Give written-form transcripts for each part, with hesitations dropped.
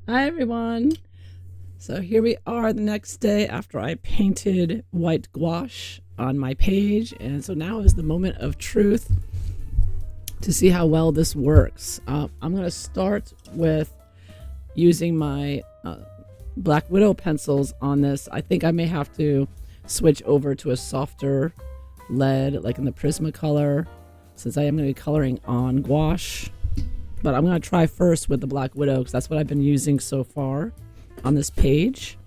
Hi everyone. So here we are the next day after I painted white gouache on my page, and so now is the moment of truth to see how well this works. I'm going to start with using my Blackwidow pencils on this. I think I may have to switch over to a softer lead like in the Prismacolor since I am going to be coloring on gouache. But I'm going to try first with the Blackwidow because that's what I've been using so far on this page.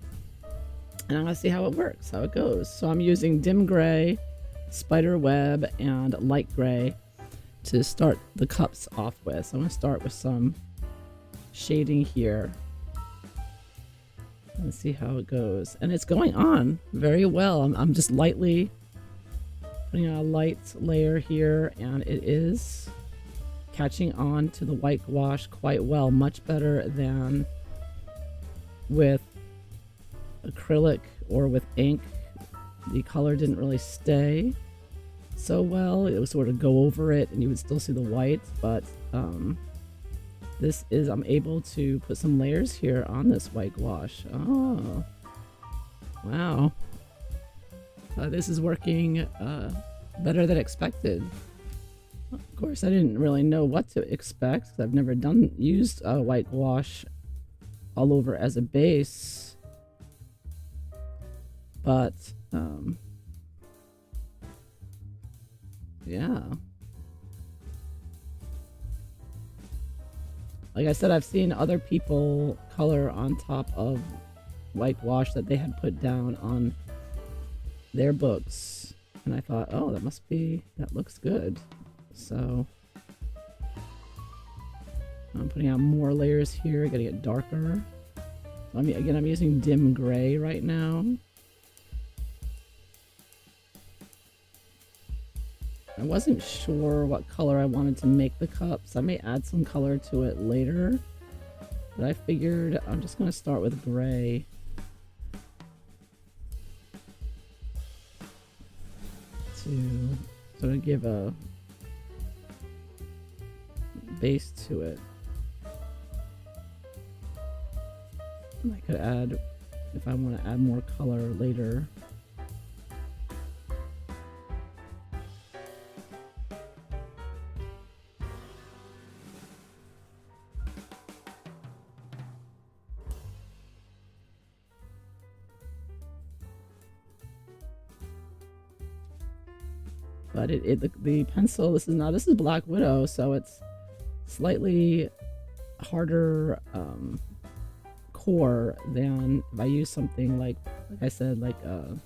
And I'm going to see how it works, how it goes. So I'm using dim gray, spider web, and light gray to start the cups off with. So I'm going to start with some shading here and see how it goes. And it's going on very well. I'm just lightly putting on a light layer here, and it is catching on to the white gouache quite well, much better than with acrylic or with ink. The color didn't really stay so well. It would sort of go over it and you would still see the white, but this is, I'm able to put some layers here on this white gouache. Oh, wow. This is working better than expected. Of course, I didn't really know what to expect because I've never used white gouache all over as a base. But, yeah. Like I said, I've seen other people color on top of white gouache that they had put down on their books. And I thought, oh, that looks good. So I'm putting on more layers here, gotta get darker. I'm using dim gray right now. I wasn't sure what color I wanted to make the cups. I may add some color to it later, but I figured I'm just gonna start with gray. To sort of give a base to it. And I could add, if I want to add more color later. But the pencil, this is Blackwidow, so it's slightly harder core than if I use something like I said, like a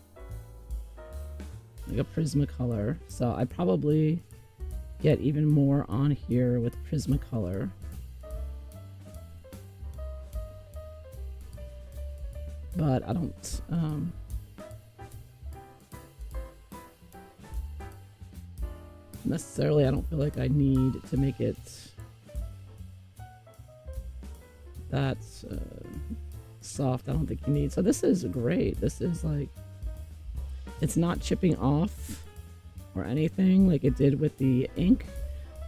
Prismacolor. So I probably get even more on here with Prismacolor. But I don't necessarily, I don't feel like I need to make it that soft. I don't think you need. So this is great. This is like, it's not chipping off or anything like it did with the ink.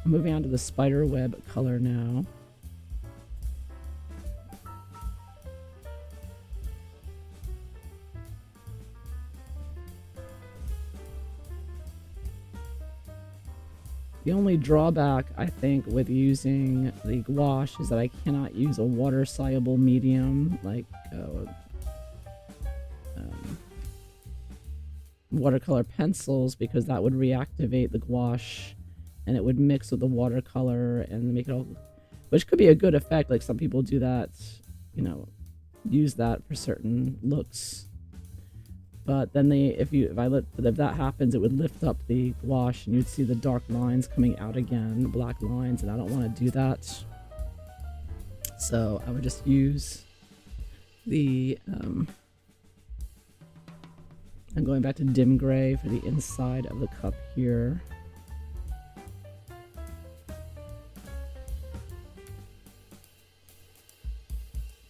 I'm moving on to the spider web color now. The only drawback, I think, with using the gouache is that I cannot use a water-soluble medium like watercolor pencils, because that would reactivate the gouache and it would mix with the watercolor and make it all, which could be a good effect. Like some people do that, use that for certain looks. But then if that happens, it would lift up the gouache and you'd see the dark lines coming out again, the black lines, and I don't want to do that. So I would just use the, I'm going back to dim gray for the inside of the cup here.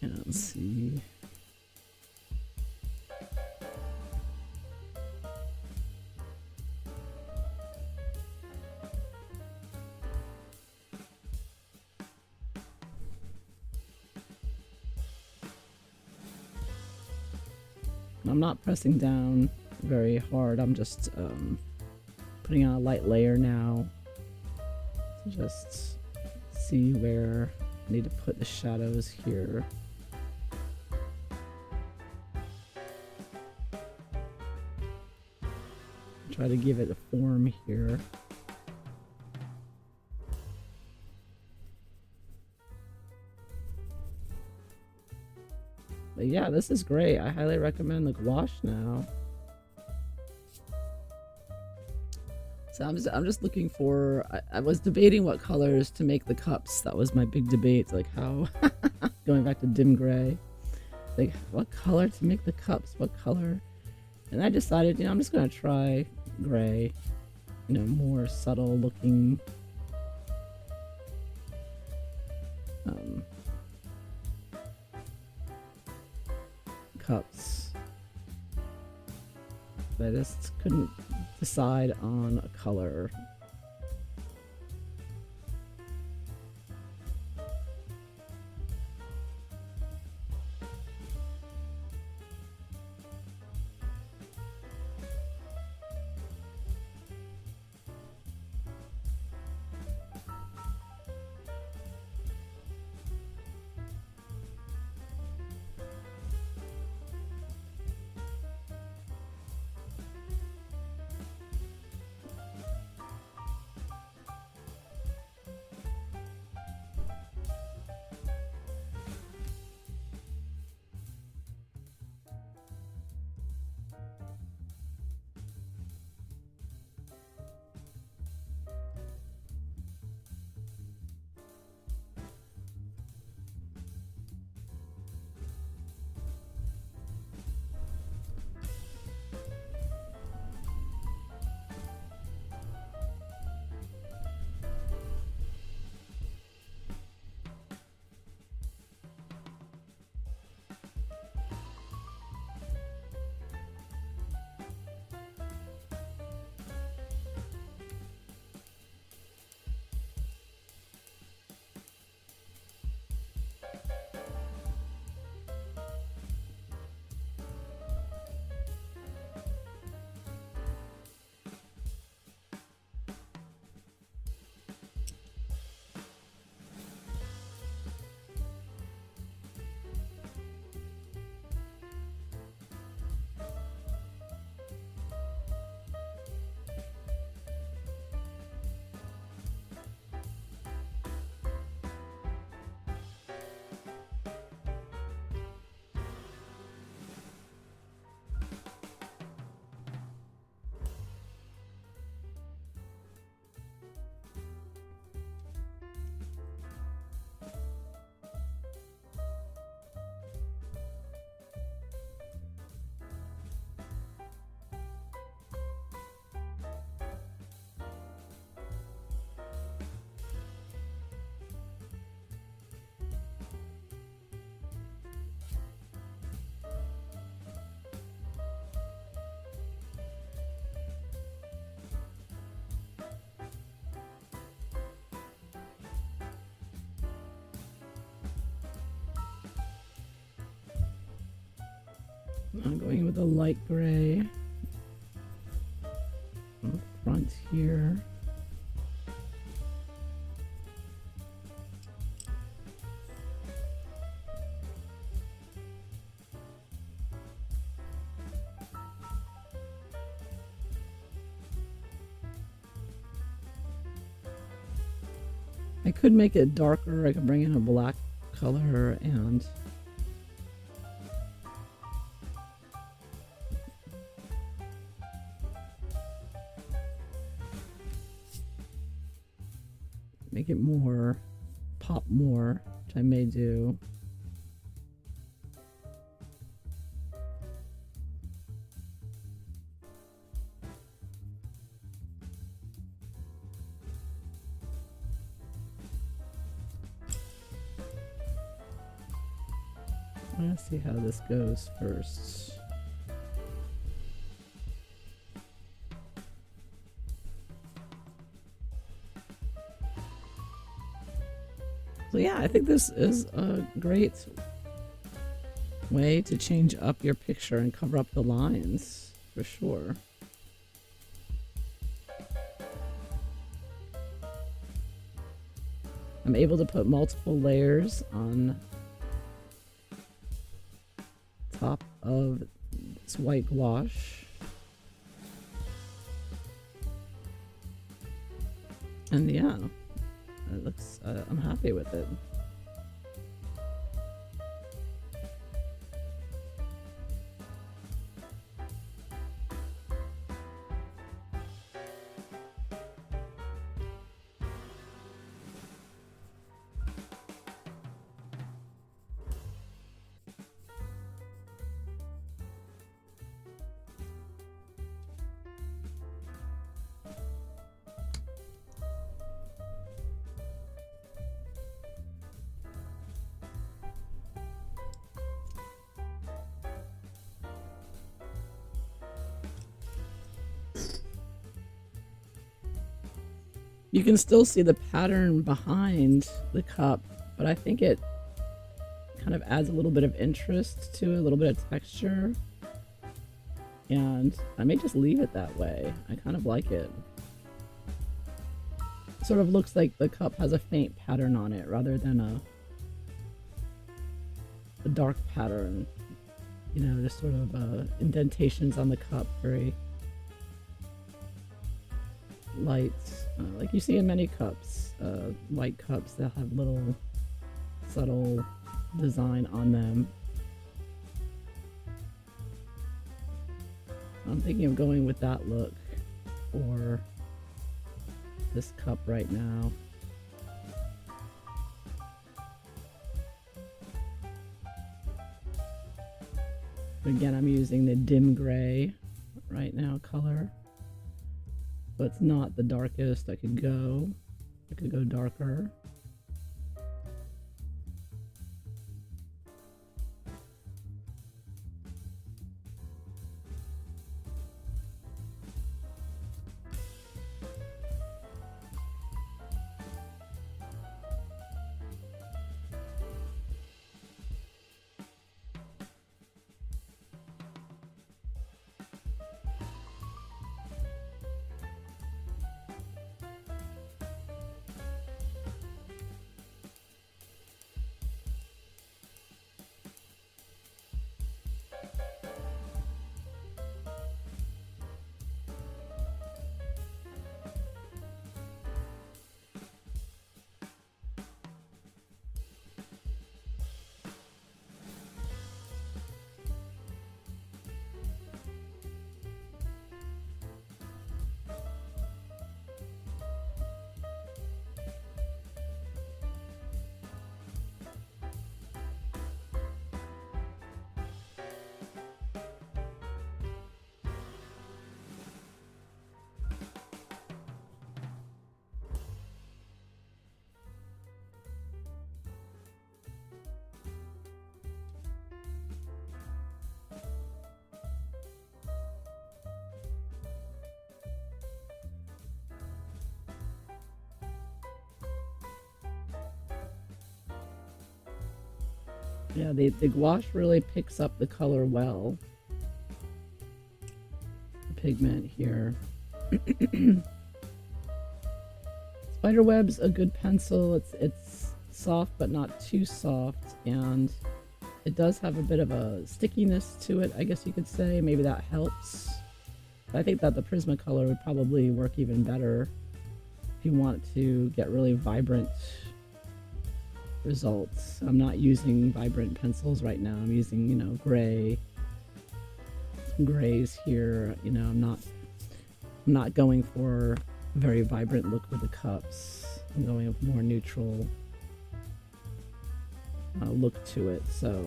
And let's see. I'm not pressing down very hard. I'm just putting on a light layer now to just see where I need to put the shadows here. Try to give it a form here. But yeah, this is great. I highly recommend the gouache now. So I'm just looking for. I was debating what colors to make the cups. That was my big debate. Like how going back to dim gray. Like what color to make the cups? What color? And I decided, I'm just gonna try gray. More subtle looking. Cups. But I just couldn't decide on a color. I'm going with a light gray on the front here. I could make it darker. I could bring in a black color and make it more pop more, which I may do. I'm gonna see how this goes first. So yeah, I think this is a great way to change up your picture and cover up the lines, for sure. I'm able to put multiple layers on top of this white gouache. And yeah, it looks, I'm happy with it. You can still see the pattern behind the cup, but I think it kind of adds a little bit of interest to it, a little bit of texture. And I may just leave it that way. I kind of like it. It sort of looks like the cup has a faint pattern on it rather than a dark pattern. You know, just sort of indentations on the cup, very light, like you see in many cups, white cups that have little subtle design on them. I'm thinking of going with that look for this cup right now. Again, I'm using the dim gray right now color. So it's not the darkest I could go. I could go darker. Yeah, the gouache really picks up the color well. The pigment here. Spiderweb's a good pencil. It's soft but not too soft, and it does have a bit of a stickiness to it, I guess you could say. Maybe that helps. I think that the Prismacolor would probably work even better if you want to get really vibrant results. I'm not using vibrant pencils right now. I'm using, you know, gray, some grays here. You know, I'm not going for a very vibrant look with the cups. I'm going with more neutral look to it. So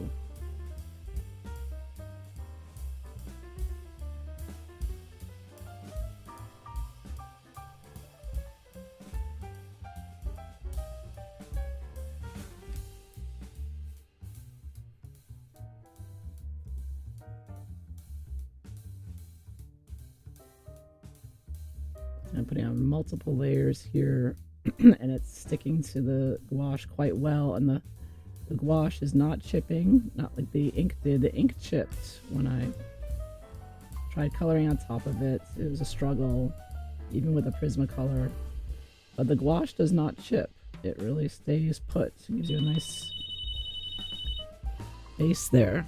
I'm putting on multiple layers here and it's sticking to the gouache quite well, and the the gouache is not chipping, not like the ink did. The ink chipped when I tried coloring on top of it. It was a struggle, even with a Prismacolor. But the gouache does not chip. It really stays put. It gives you a nice base there.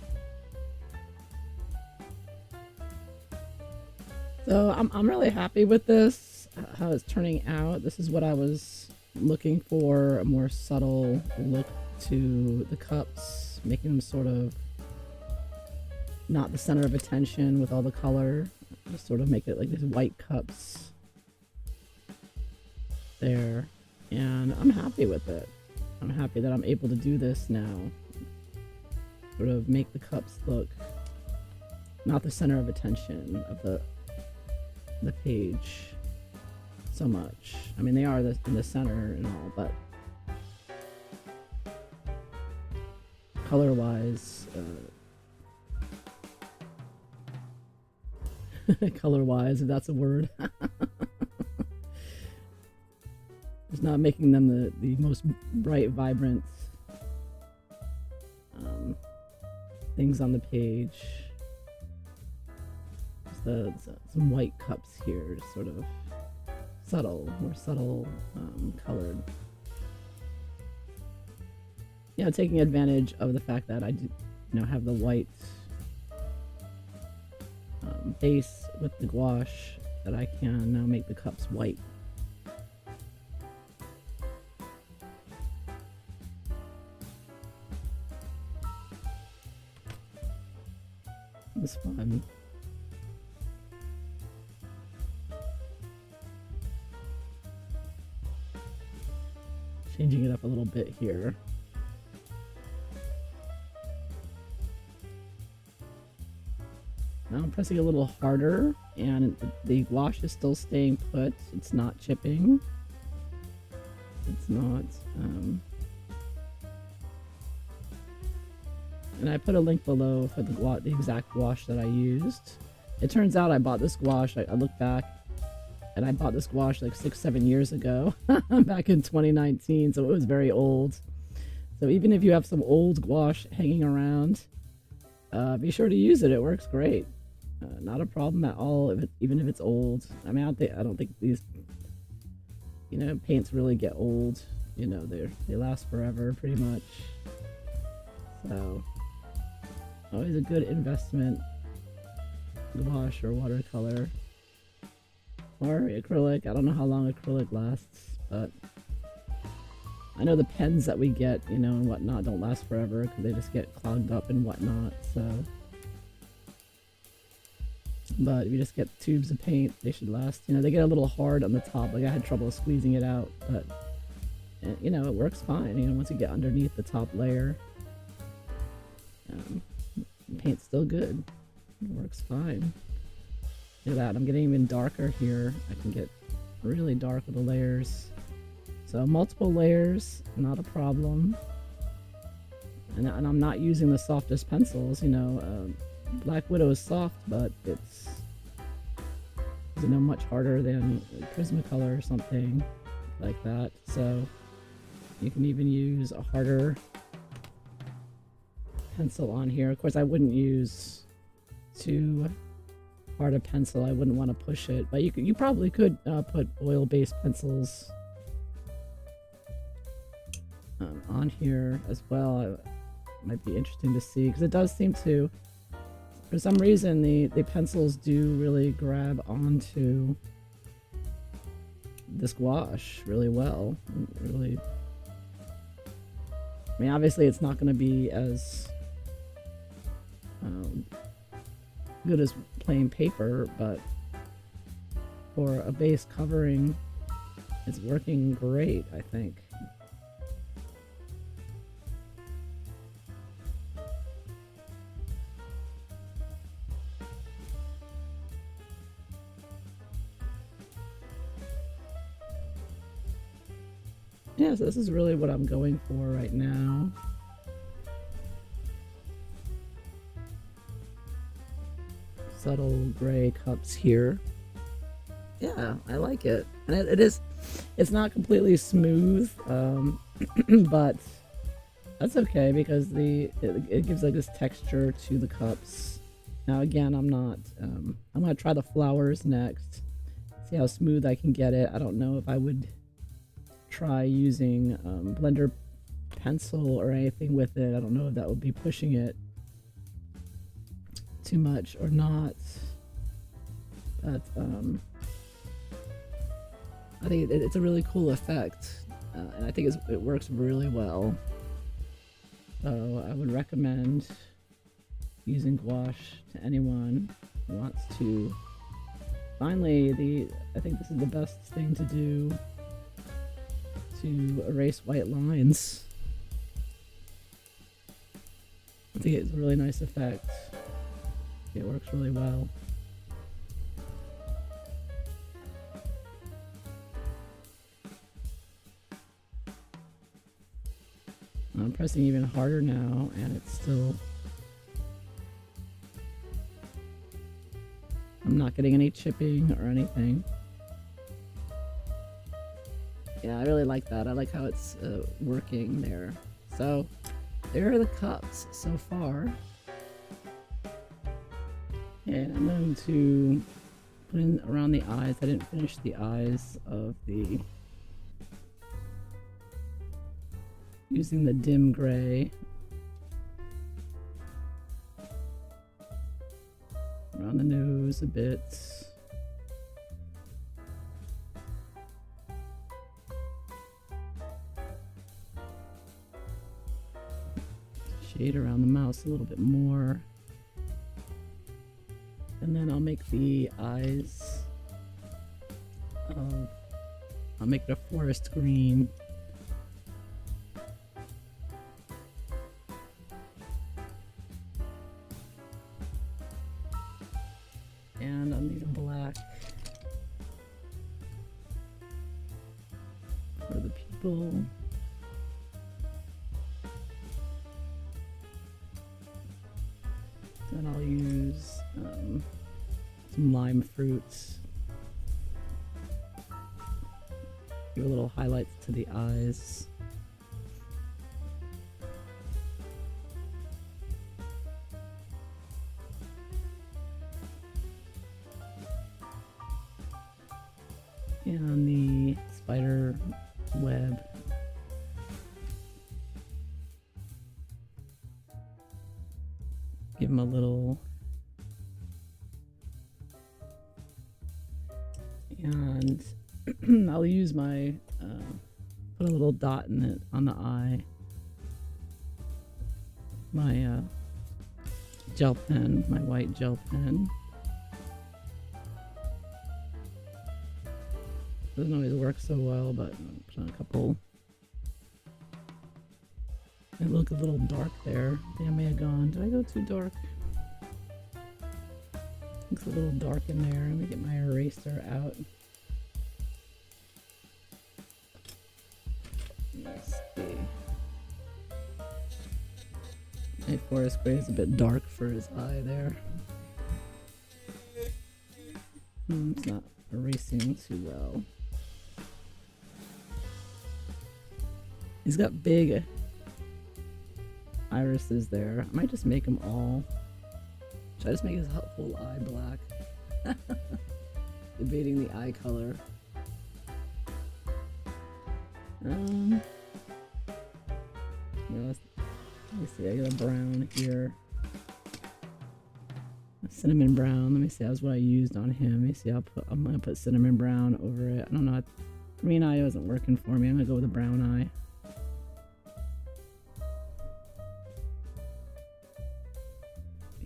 So I'm really happy with this, how it's turning out. This is what I was looking for, a more subtle look to the cups, making them sort of not the center of attention with all the color. Just sort of make it like these white cups there. And I'm happy with it. I'm happy that I'm able to do this now. Sort of make the cups look not the center of attention of the page so much. I mean, they are in the center and all, but color-wise, color-wise, if that's a word. It's not making them the most bright, vibrant things on the page. Some white cups here, sort of more subtle colored. You know, taking advantage of the fact that I do, have the white base with the gouache, that I can now make the cups white. It was fun. Changing it up a little bit here. Now I'm pressing a little harder, and the gouache is still staying put. It's not chipping. It's not. And I put a link below for the exact gouache that I used. It turns out I bought this gouache. I look back, and I bought this gouache like 6-7 years ago, back in 2019, so it was very old. So even if you have some old gouache hanging around, be sure to use it. It works great. Not a problem at all, even if it's old. I mean, I don't think these, paints really get old. They last forever, pretty much. So, always a good investment, gouache or watercolor. Or acrylic. I don't know how long acrylic lasts, but I know the pens that we get, and whatnot don't last forever because they just get clogged up and whatnot, so. But if you just get tubes of paint, they should last. They get a little hard on the top. Like, I had trouble squeezing it out, but, it works fine. Once you get underneath the top layer, the paint's still good. It works fine. Look at that, I'm getting even darker here. I can get really dark with the layers. So multiple layers, not a problem. And I'm not using the softest pencils, Blackwidow is soft, but it's much harder than Prismacolor or something like that. So you can even use a harder pencil on here. Of course, I wouldn't use too hard a pencil. I wouldn't want to push it, but you probably could put oil-based pencils on here as well. It might be interesting to see, because it does seem to, for some reason, the pencils do really grab onto this gouache really well. Really, I mean, obviously it's not going to be as good as plain paper, but for a base covering, it's working great, I think. Yeah, so this is really what I'm going for right now. Subtle gray cups here. Yeah, I like it. And it's not completely smooth, but That's okay because it gives like this texture to the cups. Now again, I'm gonna try the flowers next. See how smooth I can get it. I don't know if I would try using blender pencil or anything with it. I don't know if that would be pushing it too much or not. But I think it's a really cool effect, and I think it works really well. So I would recommend using gouache to anyone who wants to. Finally, I think this is the best thing to do to erase white lines. I think it's a really nice effect. It works really well. I'm pressing even harder now, and it's still... I'm not getting any chipping or anything. Yeah, I really like that. I like how it's working there. So, there are the cups so far. And I'm going to put in around the eyes. I didn't finish the eyes of the... using the dim gray. Around the nose a bit. Shade around the mouth a little bit more. And then I'll make the eyes of... I'll make it a forest green. And I'll need a black for the people. Then I'll use some lime fruits. Give a little highlights to the eyes. And the spider web. Give him a little. And I'll use my, put a little dot in it on the eye. My gel pen, my white gel pen. Doesn't always work so well, but I'll put on a couple. It looked a little dark there. I think I may have gone. Did I go too dark? Looks a little dark in there. Let me get my eraser out. Let's see. My forest gray is a bit dark for his eye there. It's not erasing too well. He's got big irises there. I might just make them all. Should I just make his whole eye black? Debating the eye color. Yeah, let me see, I got a brown here. A cinnamon brown. Let me see, that was what I used on him. Let me see, I'm gonna put cinnamon brown over it. I don't know, green eye wasn't working for me. I'm gonna go with a brown eye.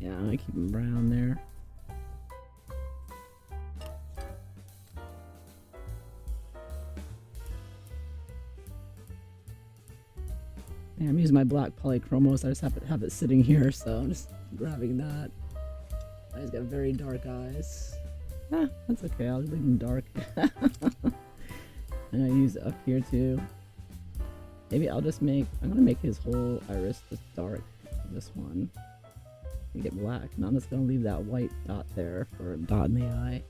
Yeah, I'm gonna keep him brown there. Yeah, I'm using my black polychromos. I just have to have it sitting here, so I'm just grabbing that. He's got very dark eyes. That's okay. I'll leave him dark. And I use it up here too. Maybe I'm gonna make his whole iris just dark. This one. And get black. And I'm just gonna leave that white dot there for a dot in the eye.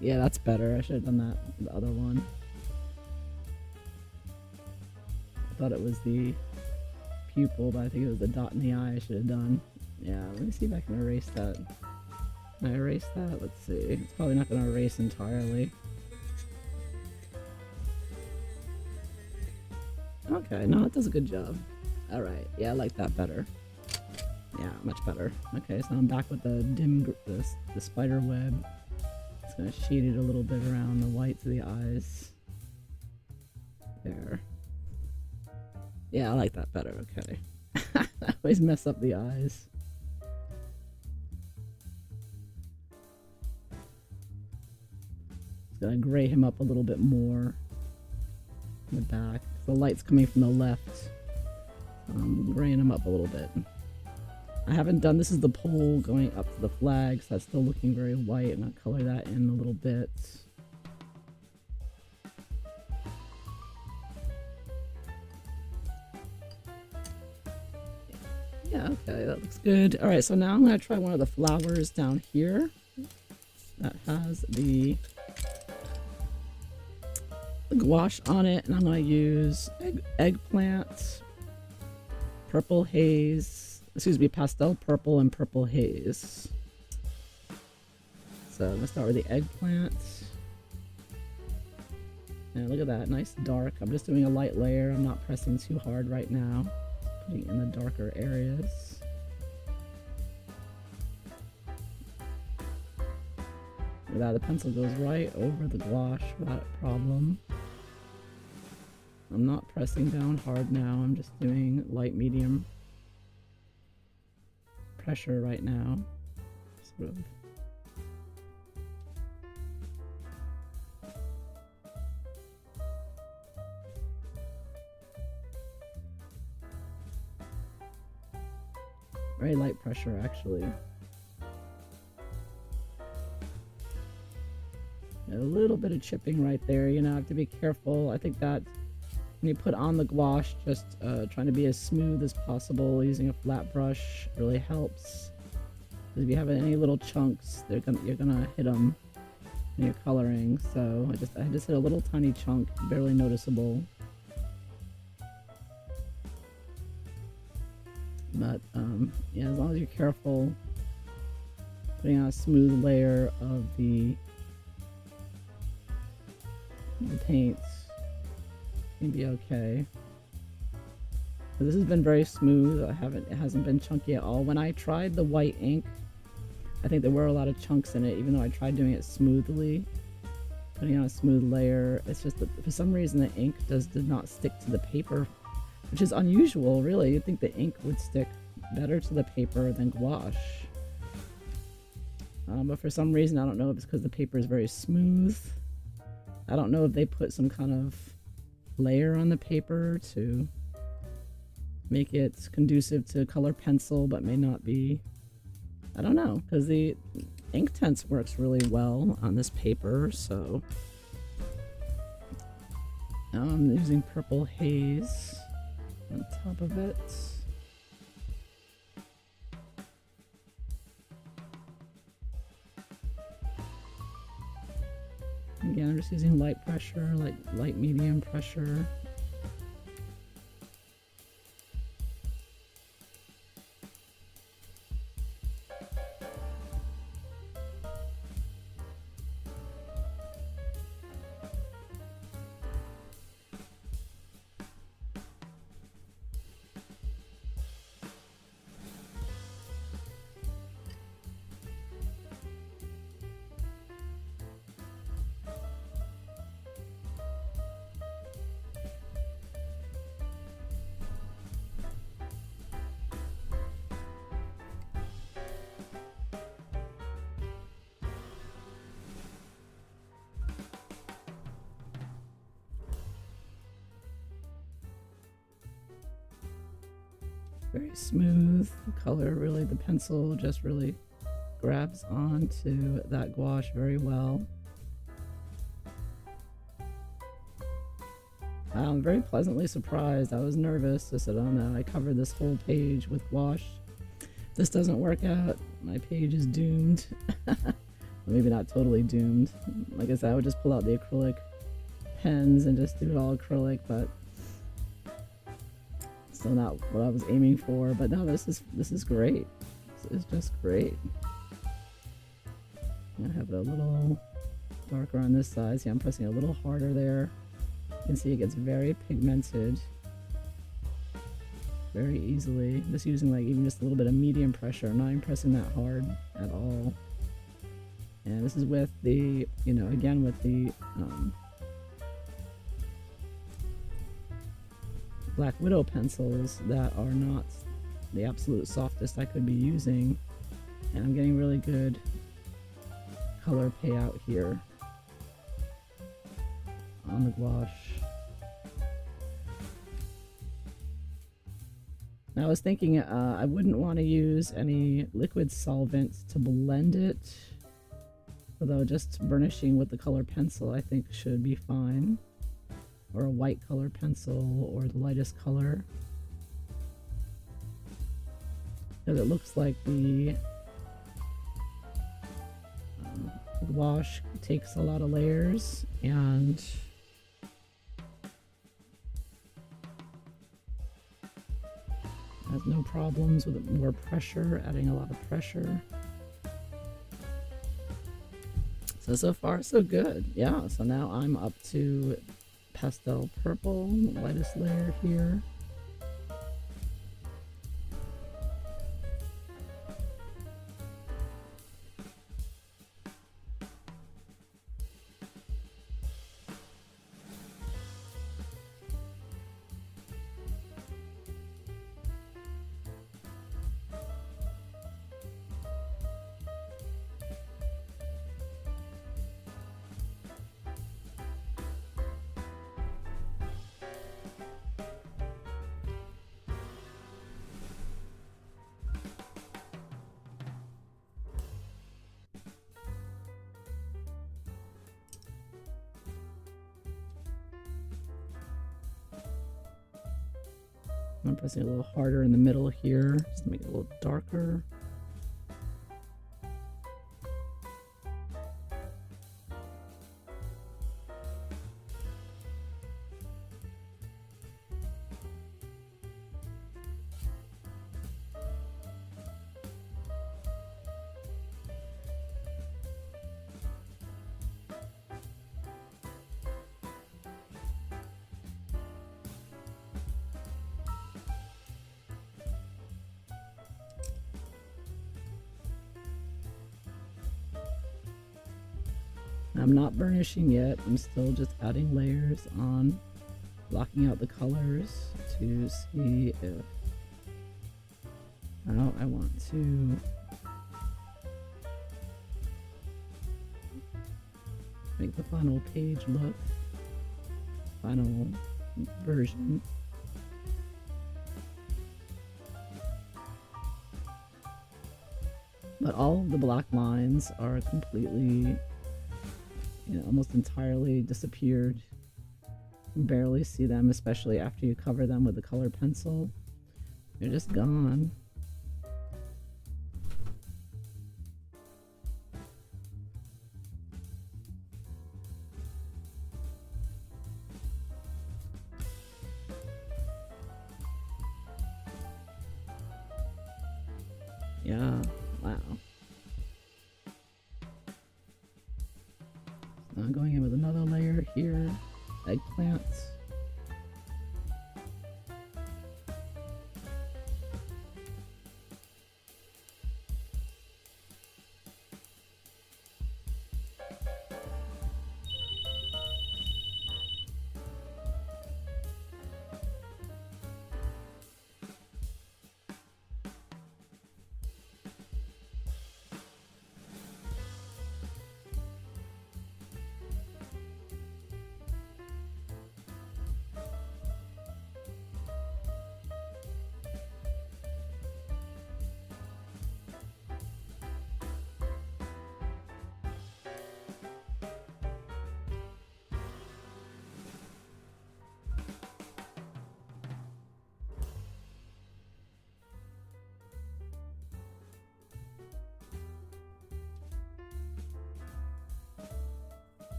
Yeah, that's better. I should have done that with the other one. I thought it was the pupil, but I think it was the dot in the eye I should have done. Yeah, let me see if I can erase that. Can I erase that? Let's see. It's probably not going to erase entirely. Okay, no, it does a good job. Alright, yeah, I like that better. Yeah, much better. Okay, so I'm back with the the spider web. It's going to shade it a little bit around the whites of the eyes. There. Yeah, I like that better, okay. I always mess up the eyes. Just gonna gray him up a little bit more in the back. The light's coming from the left. I'm graying him up a little bit. I haven't done, this is the pole going up to the flag, so that's still looking very white. I'm gonna color that in a little bit. Yeah, okay, that looks good. Alright, so now I'm going to try one of the flowers down here that has the gouache on it, and I'm going to use eggplant, purple haze, excuse me, pastel purple and purple haze. So I'm going to start with the eggplant. And look at that, nice dark. I'm just doing a light layer. I'm not pressing too hard right now. Putting in the darker areas. Look at that, the pencil goes right over the gouache without a problem. I'm not pressing down hard now, I'm just doing light medium pressure right now. Sort of. Very light pressure, actually. A little bit of chipping right there, you know, I have to be careful. I think that when you put on the gouache, just trying to be as smooth as possible using a flat brush really helps. Because if you have any little chunks, you're gonna hit them when you're coloring. So I just hit a little tiny chunk, barely noticeable. But yeah, as long as you're careful putting on a smooth layer of the paints, you'll be okay. But this has been very smooth. It hasn't been chunky at all. When I tried the white ink, I think there were a lot of chunks in it, even though I tried doing it smoothly, putting on a smooth layer. It's just that for some reason the ink did not stick to the paper, which is unusual, really. You'd think the ink would stick better to the paper than gouache. But for some reason, I don't know if it's because the paper is very smooth. I don't know if they put some kind of layer on the paper to make it conducive to color pencil, but may not be. I don't know, because the Inktense works really well on this paper, so now I'm using purple haze on top of it. Again, I'm just using light pressure, like light medium pressure. Very smooth color, really. The pencil just really grabs onto that gouache very well. I'm very pleasantly surprised. I was nervous. I said, oh no, I covered this whole page with gouache. If this doesn't work out, my page is doomed. Maybe not totally doomed. Like I said, I would just pull out the acrylic pens and just do it all acrylic, but Still not what I was aiming for, but no, this is great. This is just great. I'm gonna have it a little darker on this side. See, I'm pressing a little harder there. You can see it gets very pigmented very easily. Just using like even just a little bit of medium pressure. I'm not even pressing that hard at all. And this is with the, you know, again with the Blackwidow pencils that are not the absolute softest I could be using. And I'm getting really good color payout here on the gouache. Now I was thinking I wouldn't want to use any liquid solvent to blend it, although just burnishing with the color pencil I think should be fine, or a white color pencil or the lightest color, because it looks like the gouache takes a lot of layers and has no problems with more pressure, adding a lot of pressure. So far so good. Yeah, so now I'm up to pastel purple, the lightest layer here. I'm pressing a little harder in the middle here, just to make it a little darker. I'm not burnishing yet, I'm still just adding layers on, blocking out the colors to see if how I want to make the final page look, final version. But all of the black lines are completely, you know, almost entirely disappeared. You can barely see them, especially after you cover them with the color pencil. They're just gone. Yeah, wow. Now I'm going in with another layer here, eggplants.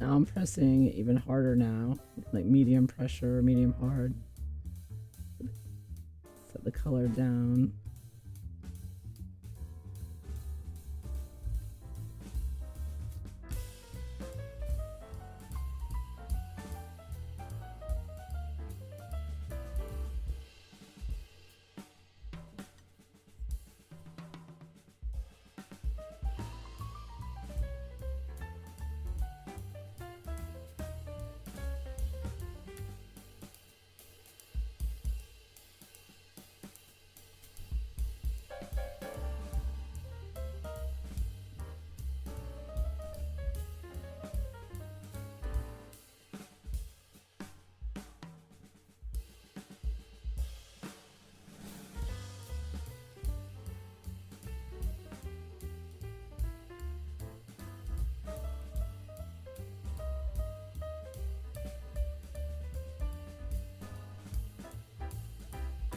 Now I'm pressing even harder now, like medium pressure, medium hard. Set the color down.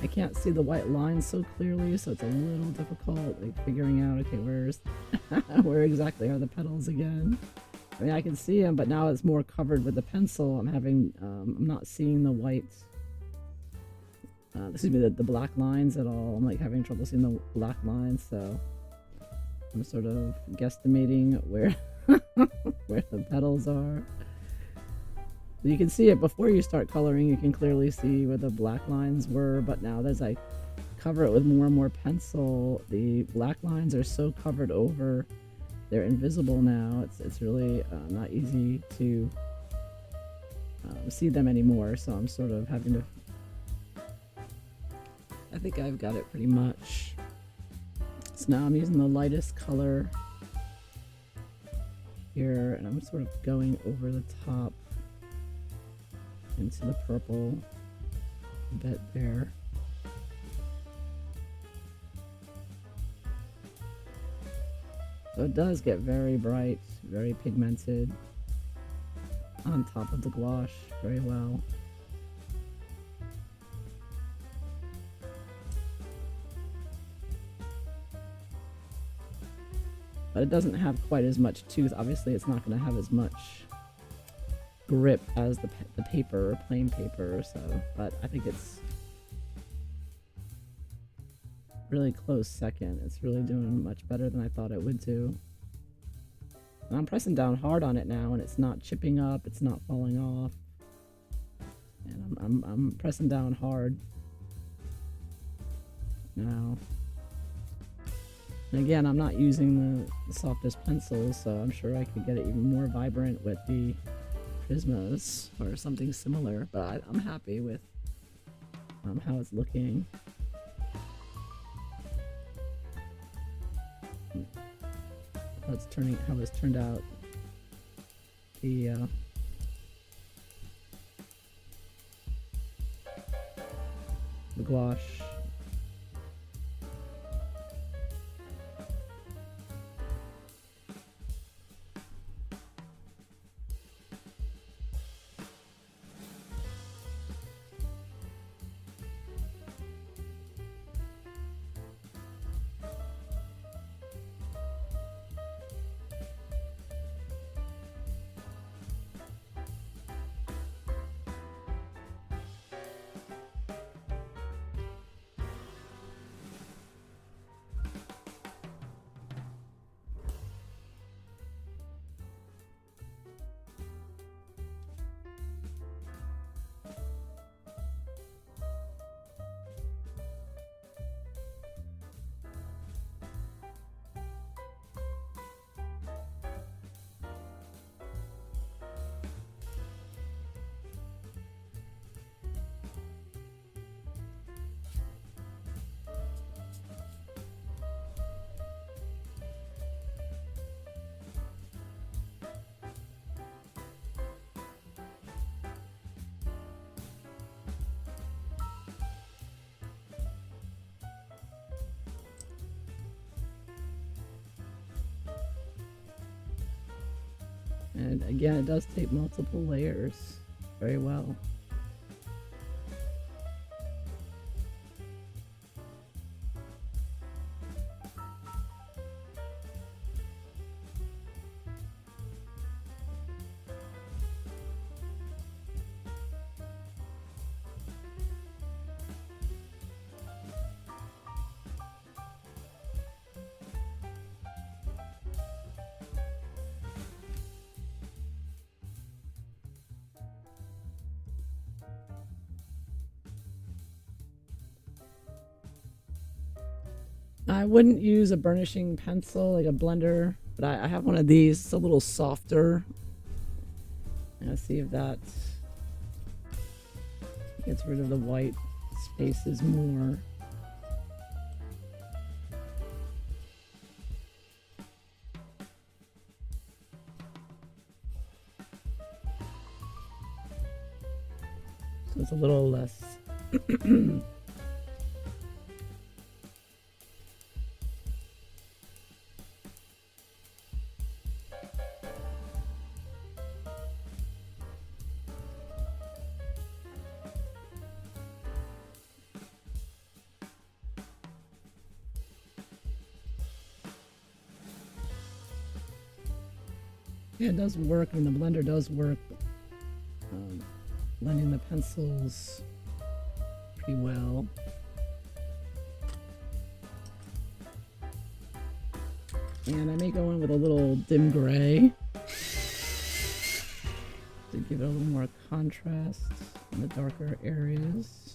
I can't see the white lines so clearly, so it's a little difficult, like figuring out, okay, where exactly are the petals again? I mean, I can see them, but now it's more covered with the pencil. I'm not seeing the white, the black lines at all. I'm like having trouble seeing the black lines, so I'm sort of guesstimating where, where the petals are. You can see it before you start coloring. You can clearly see where the black lines were, but now as I cover it with more and more pencil, the black lines are so covered over, they're invisible now. It's really not easy to see them anymore, so I'm sort of having to... I think I've got it pretty much. So now I'm using the lightest color here, and I'm sort of going over the top into the purple bit there. So it does get very bright, very pigmented on top of the gouache very well. But it doesn't have quite as much tooth. Obviously it's not going to have as much grip as the paper, or plain paper, so, but I think it's really close second. It's really doing much better than I thought it would do. And I'm pressing down hard on it now, and it's not chipping up, it's not falling off. And I'm pressing down hard now. And again, I'm not using the softest pencils, so I'm sure I could get it even more vibrant with the Prismas or something similar, but I'm happy with how it's looking. How it's turned out. The gouache. And again, it does take multiple layers very well. I wouldn't use a burnishing pencil like a blender, but I have one of these. It's a little softer. Let's see if that gets rid of the white spaces more. So it's a little less. Yeah, it does work, and the blender does work. Blending the pencils pretty well. And I may go in with a little dim gray to give it a little more contrast in the darker areas.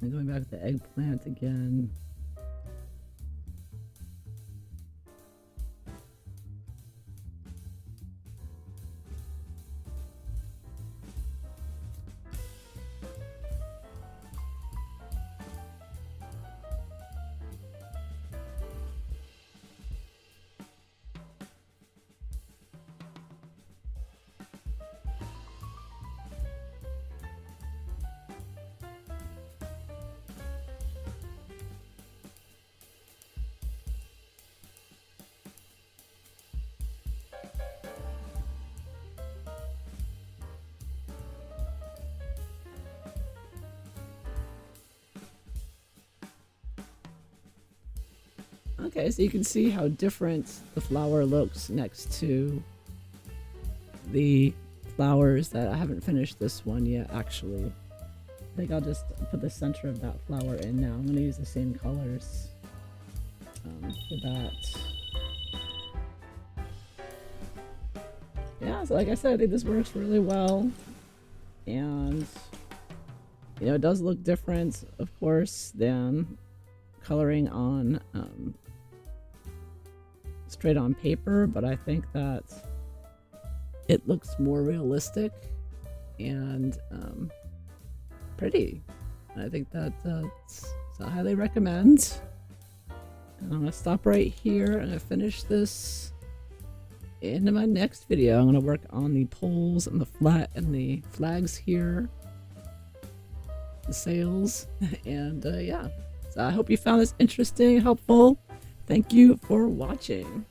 And going back to the eggplant again. Okay, so you can see how different the flower looks next to the flowers that I haven't finished this one yet, actually. I think I'll just put the center of that flower in now. I'm going to use the same colors for that. Yeah, so like I said, I think this works really well. And, you know, it does look different, of course, than coloring on straight on paper, but I think that it looks more realistic and pretty. I think that I highly recommend. And I'm gonna stop right here and I finish this into my next video. I'm gonna work on the poles and the flat and the flags here, the sails, and yeah. So I hope you found this interesting, helpful. Thank you for watching.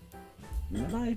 Bye-bye.